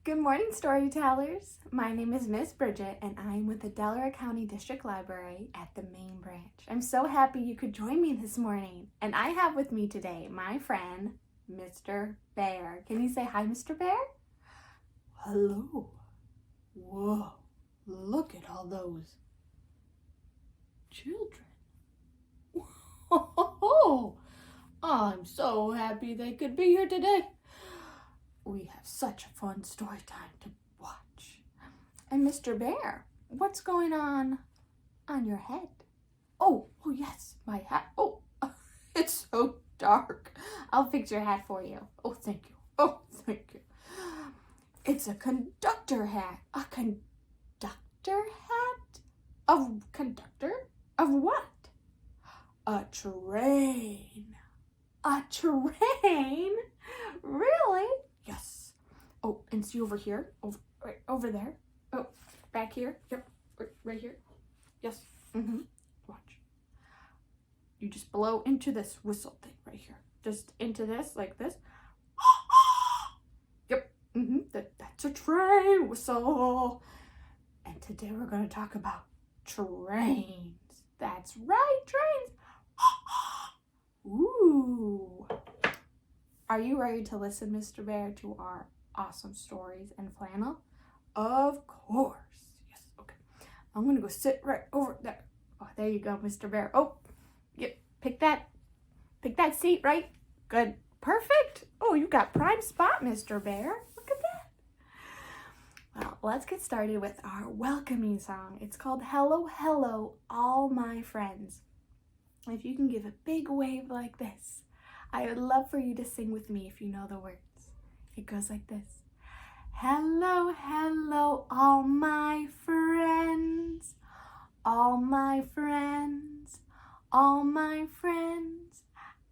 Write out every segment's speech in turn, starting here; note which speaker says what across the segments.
Speaker 1: Good morning, storytellers. My name is Miss Bridget, and I'm with the Delaware County District Library at the main branch. I'm so happy you could join me this morning. And I have with me today my friend, Mr. Bear. Can you say hi, Mr. Bear?
Speaker 2: Hello. Whoa, look at all those children. Whoa, I'm so happy they could be here today. We have such a fun story time to watch.
Speaker 1: And Mr. Bear, what's going on your head?
Speaker 2: Oh, yes, my hat. Oh, it's so dark.
Speaker 1: I'll fix your hat for you.
Speaker 2: Oh, thank you. Oh, thank you. It's a conductor hat.
Speaker 1: A conductor hat? Of conductor? Of what?
Speaker 2: A train.
Speaker 1: A train? Really?
Speaker 2: Yes.
Speaker 1: Oh, and see over here? Right over there? Oh, back here?
Speaker 2: Yep. Right here. Yes.
Speaker 1: Mm-hmm.
Speaker 2: Watch.
Speaker 1: You just blow into this whistle thing right here. Just into this, like this.
Speaker 2: Yep.
Speaker 1: Mm-hmm. That's a train whistle. And today we're going to talk about trains. That's right, trains. Ooh. Are you ready to listen, Mr. Bear, to our awesome stories and flannel?
Speaker 2: Of course. Yes. Okay.
Speaker 1: I'm going to go sit right over there. Oh, there you go, Mr. Bear. Oh, pick that seat, right? Good. Perfect. Oh, you got prime spot, Mr. Bear. Look at that. Well, let's get started with our welcoming song. It's called Hello, Hello, All My Friends. If you can give a big wave like this, I would love for you to sing with me if you know the words. It goes like this. Hello, hello, all my friends, all my friends, all my friends.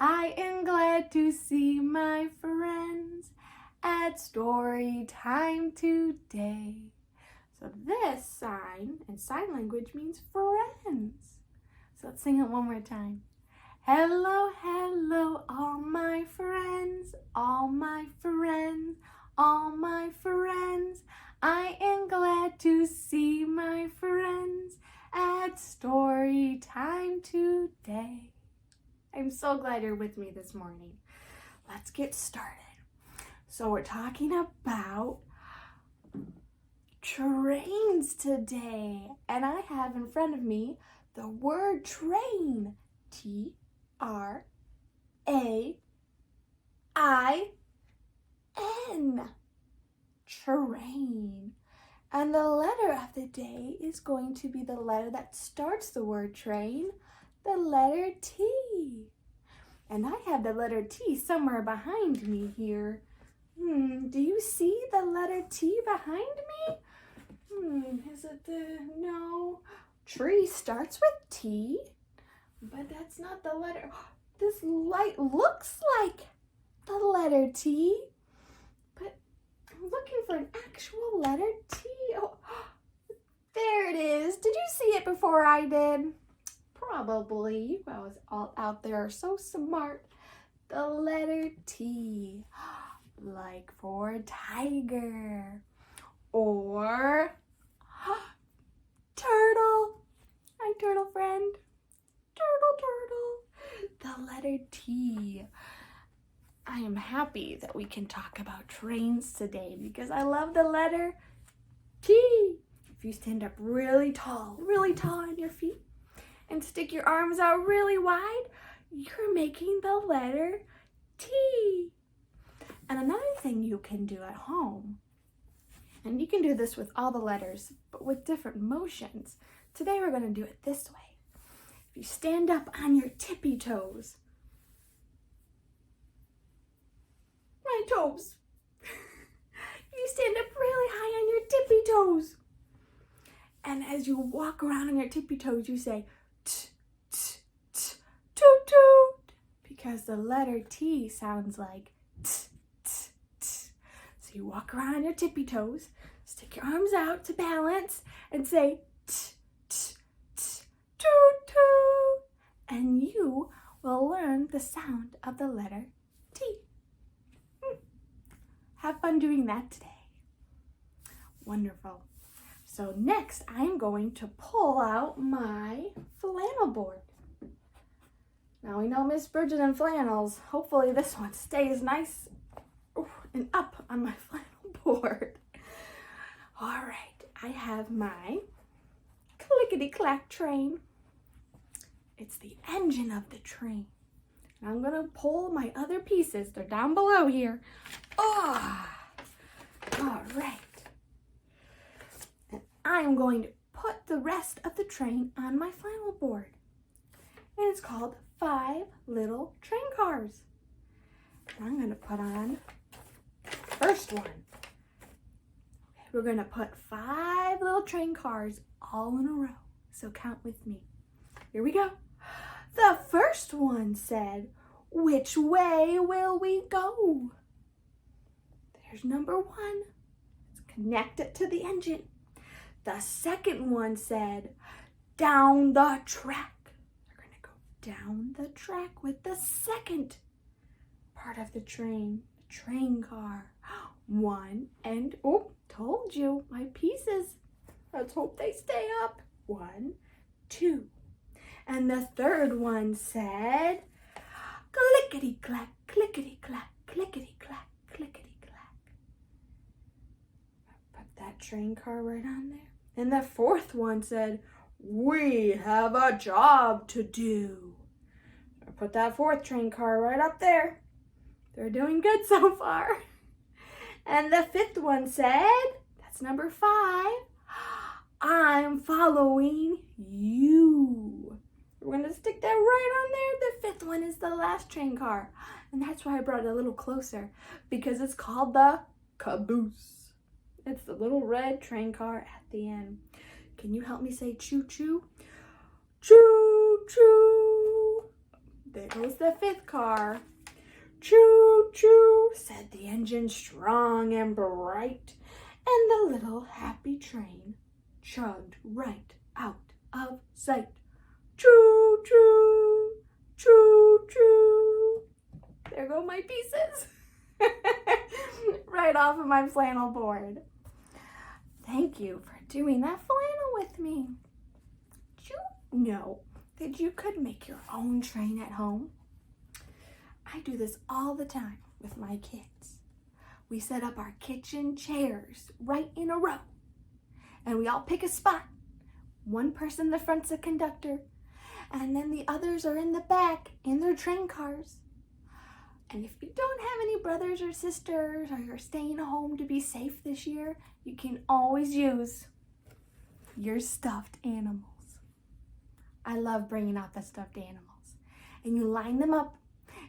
Speaker 1: I am glad to see my friends at story time today. So this sign in sign language means friends. So let's sing it one more time. Hello, hello, all my friends, all my friends, all my friends. I am glad to see my friends at story time today. I'm so glad you're with me this morning. Let's get started. So we're talking about trains today. And I have in front of me the word train. T-R-A-I-N. Train. And the letter of the day is going to be the letter that starts the word train, the letter T. And I have the letter T somewhere behind me here. Do you see the letter T behind me? Is it no. Tree starts with T, but that's not the letter. This light looks like the letter T, but I'm looking for an actual letter T. Oh, there it is. Did you see it before I did? Probably. I was all out there so smart. The letter T, like for tiger or turtle. Hi, turtle friend. Turtle. The letter T. I am happy that we can talk about trains today because I love the letter T. If you stand up really tall on your feet and stick your arms out really wide, you're making the letter T. And another thing you can do at home, and you can do this with all the letters, but with different motions. Today we're going to do it this way. If you stand up on your tippy toes, my toes. You stand up really high on your tippy toes. And as you walk around on your tippy toes, you say, t, t, t, toot, toot. Because the letter T sounds like t, t, t. So you walk around on your tippy toes, stick your arms out to balance, and say, t, t, t, toot, toot. And you will learn the sound of the letter T. Have fun doing that today. Wonderful. So next, I'm going to pull out my flannel board. Now we know Miss Bridget and flannels. Hopefully this one stays nice and up on my flannel board. All right, I have my clickety-clack train. It's the engine of the train. And I'm gonna pull my other pieces. They're down below here. Oh, all right. And I'm going to put the rest of the train on my flannel board. And it's called 5 Little Train Cars. And I'm gonna put on the first one. We're gonna put 5 little train cars all in a row. So count with me. Here we go. The first one said, "Which way will we go?" There's number 1. Let's connect it to the engine. The second one said, "Down the track." They're gonna go down the track with the second part of the train car. 1 and, oh, told you, my pieces. Let's hope they stay up. 1, 2. And the third one said, clickety-clack, clickety-clack, clickety-clack, clickety-clack. Put that train car right on there. And the fourth one said, "We have a job to do." I put that fourth train car right up there. They're doing good so far. And the fifth one said, that's number 5, "I'm following you." We're going to stick that right on there. The fifth one is the last train car. And that's why I brought it a little closer, because it's called the Caboose. It's the little red train car at the end. Can you help me say choo-choo? Choo-choo. There goes the fifth car. Choo-choo, said the engine, strong and bright. And the little happy train chugged right out of sight. Choo-choo, choo-choo. There go my pieces. Right off of my flannel board. Thank you for doing that flannel with me. Did you know that you could make your own train at home? I do this all the time with my kids. We set up our kitchen chairs right in a row. And we all pick a spot. One person in the front's a conductor. And then the others are in the back in their train cars. And if you don't have any brothers or sisters, or you're staying home to be safe this year, you can always use your stuffed animals. I love bringing out the stuffed animals. And you line them up,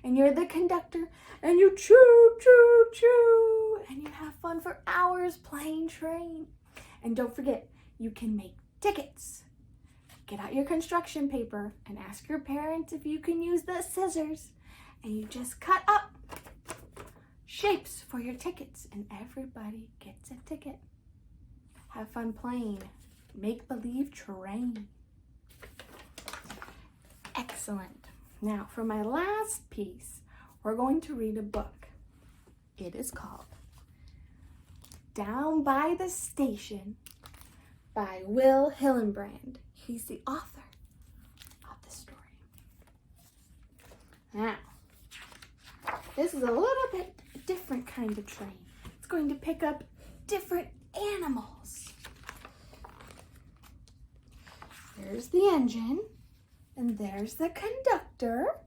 Speaker 1: and you're the conductor, and you choo, choo, choo, and you have fun for hours playing train. And don't forget, you can make tickets. Get out your construction paper and ask your parents if you can use the scissors. And you just cut up shapes for your tickets, and everybody gets a ticket. Have fun playing make-believe train. Excellent. Now, for my last piece, we're going to read a book. It is called Down by the Station by Hillenbrand. He's the author of the story. Now, this is a little bit different kind of train. It's going to pick up different animals. There's the engine, and there's the conductor.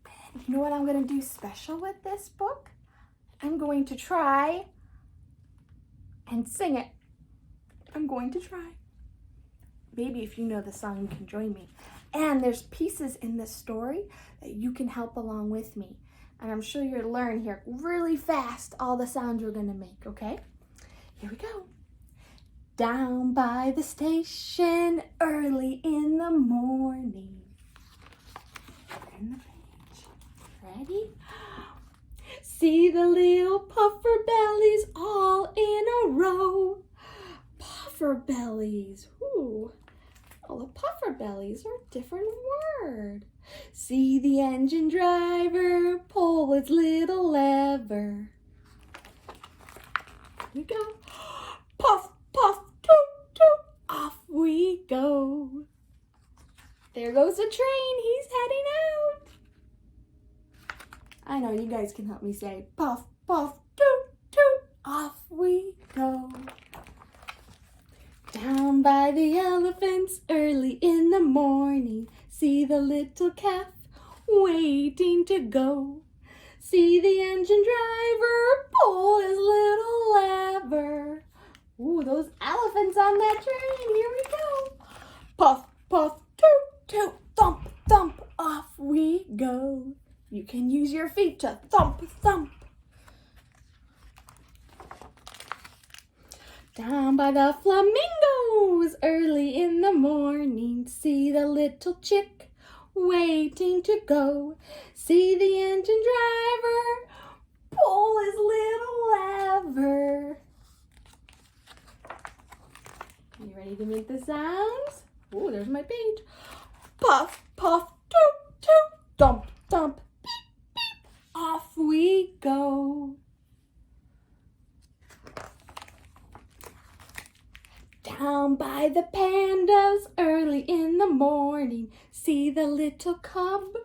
Speaker 1: And you know what I'm going to do special with this book? I'm going to try and sing it. I'm going to try. Maybe if you know the song, you can join me. And there's pieces in this story that you can help along with me. And I'm sure you'll learn here really fast all the sounds we're going to make, okay? Here we go. Down by the station early in the morning. Turn the page. Ready? See the little puffer bellies all in a row. Puffer bellies. Ooh. Well, the puffer bellies are a different word. See the engine driver pull his little lever.
Speaker 2: we go. Puff, puff, toot, toot. Off we go. There goes the train. He's heading out. I know you guys can help me say puff, puff, toot, toot. Off we go. Down by the elephants early in the morning. See the little calf waiting to go. See the engine driver pull his little lever. Ooh, those elephants on that train. Here we go. Puff, puff, toot, toot, thump, thump. Off we go. You can use your feet to thump, thump. Down by the flamingos early in the morning. See the little chick waiting to go. See the engine driver pull his little lever. You ready to make the sounds? Oh, there's my page. Puff, puff, toot, toot, thump, thump, beep, beep. Off we go. Down by the pandas early in the morning. See the little cub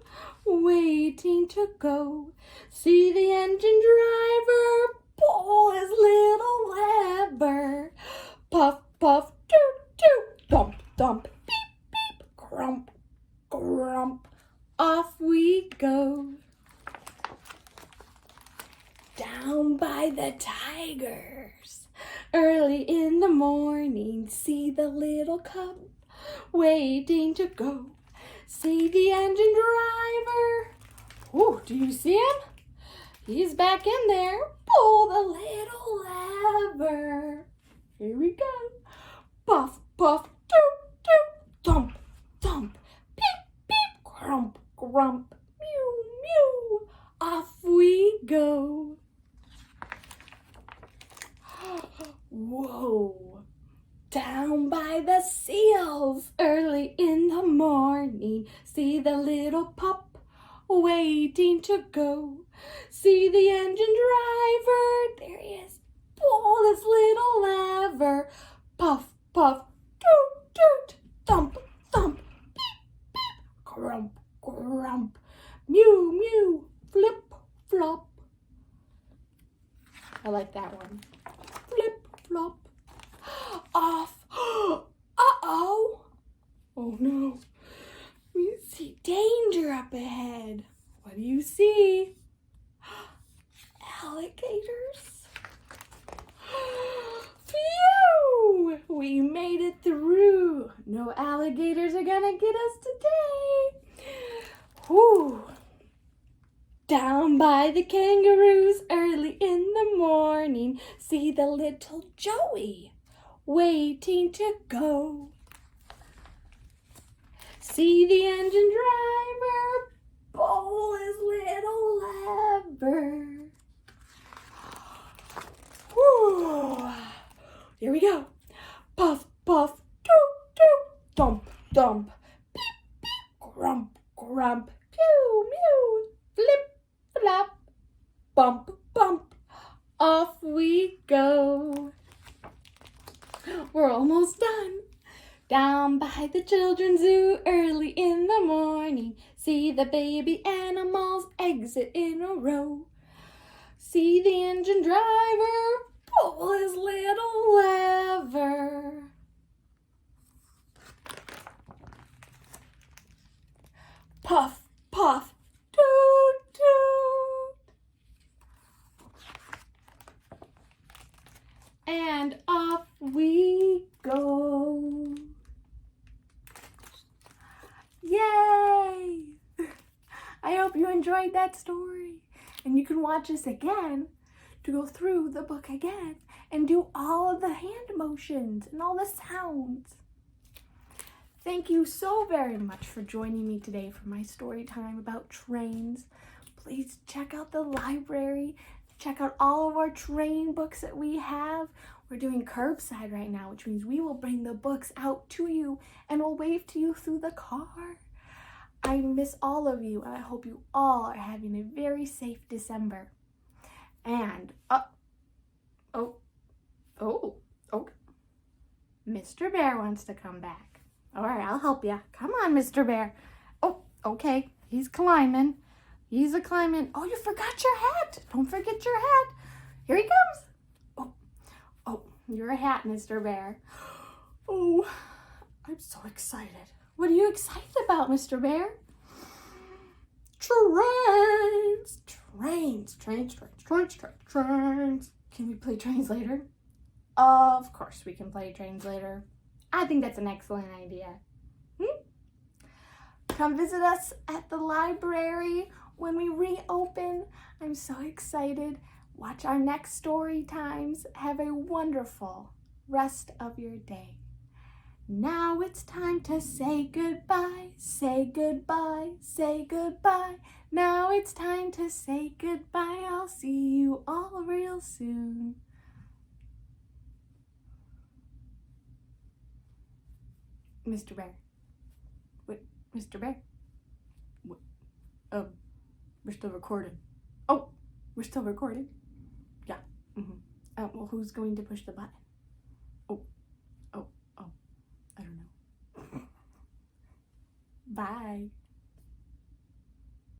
Speaker 2: waiting to go. See the engine driver pull his little lever. Puff, puff, toot, toot, thump, thump, beep, beep, crump, crump. Off we go. Down by the tigers early in the morning. See the little cub waiting to go. See the engine driver. Ooh, do you see him? He's back in there. Pull the little lever. Here we go. Puff, puff, toot, toot, thump, thump, beep, beep, crump, crump, mew, mew. Off we go. Whoa. Down by the seals early in the morning. See the little pup waiting to go. See the engine driver. There he is. Pull his little lever. Puff, puff, toot, toot, thump, thump, beep, beep, crump, crump, mew, mew, flip, flop. I like that one. Flip, flop. Off. Uh-oh. Oh no. We see danger up ahead. What do you see? Alligators. Phew! We made it through. No alligators are gonna get us today. Whew. Down by the kangaroos early in the morning. See the little Joey waiting to go. See the engine driver pull his little lever. Whew. Here we go. Puff, puff, toot, toot, thump, thump, beep, beep, crump, crump, pew, mew, flip, flop, bump, bump. Off we go. We're almost done. Down by the children's zoo early in the morning. See the baby animals exit in a row. See the engine driver pull his little lever. Puff, puff, toot, toot. And off we go. Yay! I hope you enjoyed that story. And you can watch us again to go through the book again and do all of the hand motions and all the sounds. Thank you so very much for joining me today for my story time about trains. Please check out the library. Check out all of our train books that we have. We're doing curbside right now, which means we will bring the books out to you and we'll wave to you through the car. I miss all of you, and I hope you all are having a very safe December. And,
Speaker 1: Oh, okay. Mr. Bear wants to come back. All right, I'll help you. Come on, Mr. Bear. Oh, okay. He's climbing. He's a climbing. Oh, you forgot your hat. Don't forget your hat. Here he comes. Oh, you're a hat, Mr. Bear. Oh, I'm so excited. What are you excited about, Mr. Bear? Trains. Can we play trains later? Of course we can play trains later. I think that's an excellent idea. Come visit us at the library when we reopen. I'm so excited. Watch our next story times. Have a wonderful rest of your day. Now it's time to say goodbye, say goodbye, say goodbye. Now it's time to say goodbye. I'll see you all real soon. Mr. Bear. Wait, Mr. Bear? What? We're still recording. Oh, we're still recording? Yeah. Well, who's going to push the button? Oh, I don't know. Bye.